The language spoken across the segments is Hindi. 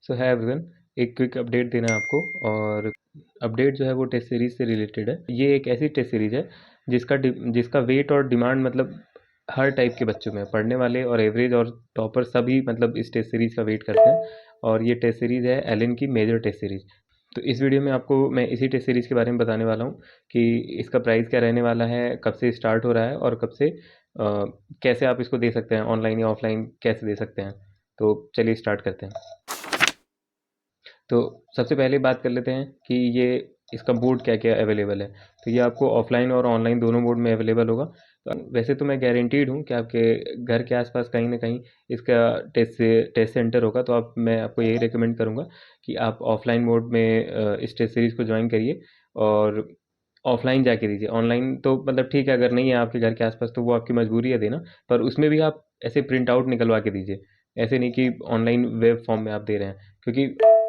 सो है एवरीवन, एक क्विक अपडेट देना है आपको। और अपडेट जो है वो टेस्ट सीरीज़ से रिलेटेड है। ये एक ऐसी टेस्ट सीरीज़ है जिसका वेट और डिमांड मतलब हर टाइप के बच्चों में, पढ़ने वाले और एवरेज और टॉपर सभी मतलब इस टेस्ट सीरीज़ का वेट करते हैं। और ये टेस्ट सीरीज़ है एलन की मेजर टेस्ट सीरीज़। तो इस वीडियो में आपको मैं इसी टेस्ट सीरीज़ के बारे में बताने वाला हूँ कि इसका प्राइस क्या रहने वाला है, कब से स्टार्ट हो रहा है और कब से कैसे आप इसको दे सकते हैं, ऑनलाइन या ऑफलाइन कैसे दे सकते हैं। तो चलिए स्टार्ट करते हैं। तो सबसे पहले बात कर लेते हैं कि ये इसका बोर्ड क्या क्या अवेलेबल है। तो ये आपको ऑफलाइन और ऑनलाइन दोनों मोड में अवेलेबल होगा। तो वैसे तो मैं गारंटीड हूँ कि आपके घर के आसपास कहीं ना कहीं इसका टेस्ट सेंटर होगा। तो मैं आपको यही रिकमेंड करूँगा कि आप ऑफलाइन मोड में इस टेस्ट सीरीज़ को ज्वाइन करिए और ऑफलाइन जाके दीजिए। ऑनलाइन तो मतलब ठीक है, अगर नहीं है आपके घर के आसपास तो वो आपकी मजबूरी है देना, पर उसमें भी आप ऐसे प्रिंट आउट निकलवा के दीजिए। ऐसे नहीं कि ऑनलाइन वेब फॉर्म में आप दे रहे हैं, क्योंकि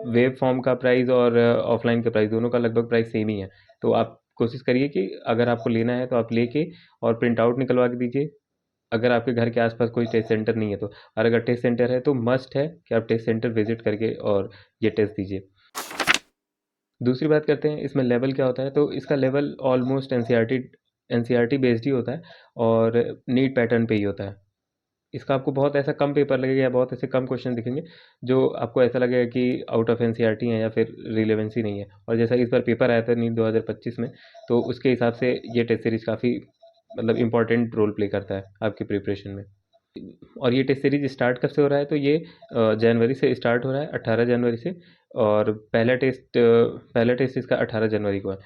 वेब फॉर्म का प्राइस और ऑफलाइन का प्राइस दोनों का लगभग प्राइस सेम ही है। तो आप कोशिश करिए कि अगर आपको लेना है तो आप लेके और प्रिंट आउट निकलवा के दीजिए, अगर आपके घर के आसपास कोई टेस्ट सेंटर नहीं है तो। और अगर टेस्ट सेंटर है तो मस्ट है कि आप टेस्ट सेंटर विजिट करके और ये टेस्ट दीजिए। दूसरी बात करते हैं इसमें लेवल क्या होता है। तो इसका लेवल ऑलमोस्ट एनसीईआरटी बेस्ड ही होता है और नीट पैटर्न पे ही होता है। इसका आपको बहुत ऐसा कम पेपर लगेगा या बहुत ऐसे कम क्वेश्चन दिखेंगे जो आपको ऐसा लगेगा कि आउट ऑफ एनसीईआरटी हैं या फिर रिलेवेंसी नहीं है। और जैसा इस बार पेपर आया था नीट 2025 में, तो उसके हिसाब से ये टेस्ट सीरीज़ काफ़ी मतलब इम्पोर्टेंट रोल प्ले करता है आपकी प्रिपरेशन में। और ये टेस्ट सीरीज स्टार्ट कब से हो रहा है, तो ये जनवरी से स्टार्ट हो रहा है, 18 जनवरी से। और पहला टेस्ट इसका 18 जनवरी को है।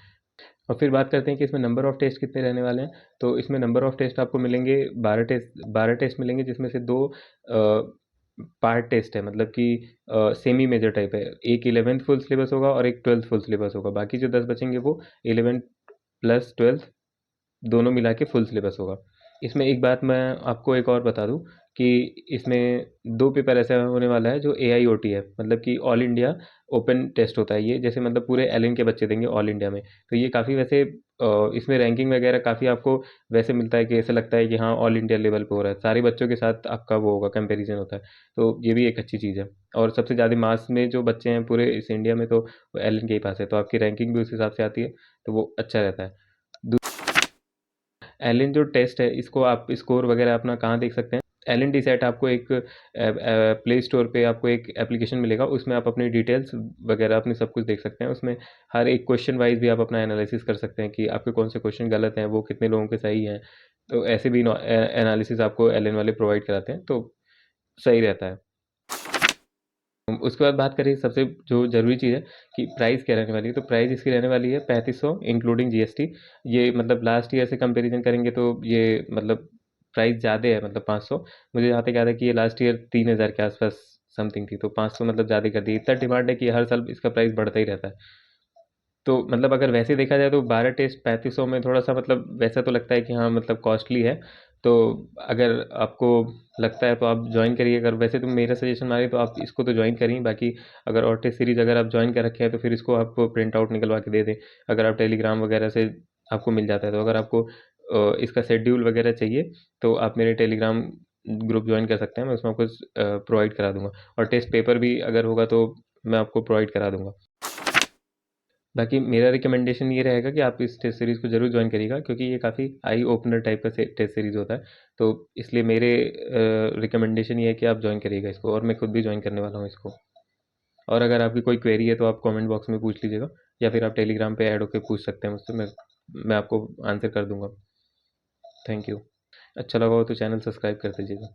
और फिर बात करते हैं कि इसमें नंबर ऑफ टेस्ट कितने रहने वाले हैं। तो इसमें नंबर ऑफ टेस्ट आपको मिलेंगे 12 टेस्ट मिलेंगे, जिसमें से दो पार्ट टेस्ट है, मतलब कि सेमी मेजर टाइप है। एक 11th फुल सिलेबस होगा और एक 12th फुल सिलेबस होगा। बाकी जो 10 बचेंगे वो 11 प्लस 12 दोनों मिला के फुल सिलेबस होगा। इसमें एक बात मैं आपको एक और बता दूं कि इसमें दो पेपर ऐसा होने वाला है जो AIOT है, मतलब कि ऑल इंडिया ओपन टेस्ट होता है ये। जैसे मतलब पूरे एलिन के बच्चे देंगे ऑल इंडिया में। तो ये काफ़ी वैसे इसमें रैंकिंग वगैरह काफ़ी आपको वैसे मिलता है कि ऐसा लगता है कि हाँ ऑल इंडिया लेवल पे हो रहा है, सारे बच्चों के साथ आपका वो होगा, कंपैरिजन होता है। तो ये भी एक अच्छी चीज़ है। और सबसे ज़्यादा मार्क्स में जो बच्चे हैं पूरे इस इंडिया में, तो वो एलिन के ही पास है, तो आपकी रैंकिंग भी उस हिसाब से आती है। तो वो अच्छा रहता है। एलिन जो टेस्ट है इसको आप स्कोर वगैरह अपना कहाँ देख सकते हैं। एलिन डी सेट आपको एक प्ले स्टोर पे आपको एक एप्लीकेशन मिलेगा, उसमें आप अपनी डिटेल्स वगैरह अपनी सब कुछ देख सकते हैं। उसमें हर एक क्वेश्चन वाइज भी आप अपना एनालिसिस कर सकते हैं कि आपके कौन से क्वेश्चन गलत हैं, वो कितने लोगों के सही हैं। तो ऐसे भी एनालिसिस आपको एलिन वाले प्रोवाइड कराते हैं, तो सही रहता है। उसके बाद बात करें सबसे जो ज़रूरी चीज़ है कि प्राइस क्या रहने वाली है। तो प्राइस इसकी रहने वाली है 3500 इंक्लूडिंग जीएसटी। ये मतलब लास्ट ईयर से कंपैरिजन करेंगे तो ये मतलब प्राइस ज़्यादा है, मतलब 500। मुझे जहाँ तक याद है कि ये लास्ट ईयर 3000 के आसपास समथिंग थी, तो 500 मतलब ज़्यादा कर दी। इतना डिमांड है कि हर साल इसका प्राइस बढ़ता ही रहता है। तो मतलब अगर वैसे देखा जाए तो 12 टेस्ट 3500 में थोड़ा सा मतलब वैसा तो लगता है कि हाँ मतलब कॉस्टली है। तो अगर आपको लगता है तो आप ज्वाइन करिए। अगर वैसे तो मेरा सजेशन मारे तो आप इसको तो ज्वाइन करिए। बाकी अगर और टेस्ट सीरीज अगर आप ज्वाइन कर रखे हैं तो फिर इसको आप प्रिंट आउट निकलवा के दे दें। अगर आप टेलीग्राम वगैरह से आपको मिल जाता है, तो अगर आपको इसका शेड्यूल वगैरह चाहिए तो आप मेरे टेलीग्राम ग्रुप ज्वाइन कर सकते हैं। मैं उसमें आपको प्रोवाइड करा दूंगा। और टेस्ट पेपर भी अगर होगा तो मैं आपको प्रोवाइड करा दूंगा। बाकी मेरा रिकमेंडेशन ये रहेगा कि आप इस टेस्ट सीरीज़ को ज़रूर ज्वाइन करिएगा, क्योंकि ये काफ़ी आई ओपनर टाइप का टेस्ट सीरीज़ होता है। तो इसलिए मेरे रिकमेंडेशन ये है कि आप ज्वाइन करिएगा इसको, और मैं खुद भी ज्वाइन करने वाला हूँ इसको। और अगर आपकी कोई क्वेरी है तो आप कमेंट बॉक्स में पूछ लीजिएगा, या फिर आप टेलीग्राम पे ऐड होकर पूछ सकते हैं मुझसे। मैं आपको आंसर कर दूंगा। Thank you. अच्छा लगा हो तो चैनल सब्सक्राइब कर दीजिएगा।